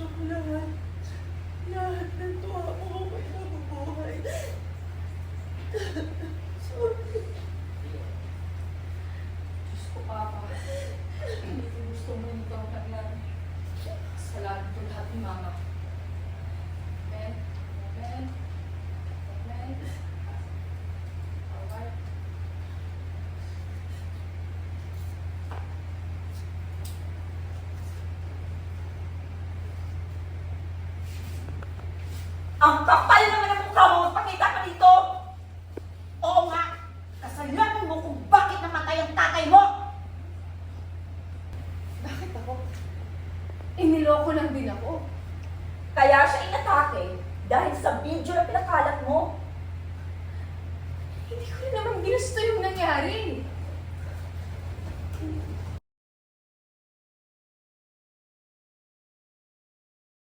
Lahat, lahat ng tuwa mo ako'y nabubuhay. Sorry. Diyos ko, Papa. Hindi ko gusto mo yung ikaw nangyari. Salamat ko lahat ni Mama. Amen. Amen. Amen. Alright. Ang kapal naman ang mukha mo! Pakita ka dito! Oo nga! Kasalanan mo kung bakit namatay ang tatay mo! Bakit ako? Iniloko lang din ako. Kaya siya inatake dahil sa video na pinakalat mo. Hindi ko rin naman ginusto yung nangyari.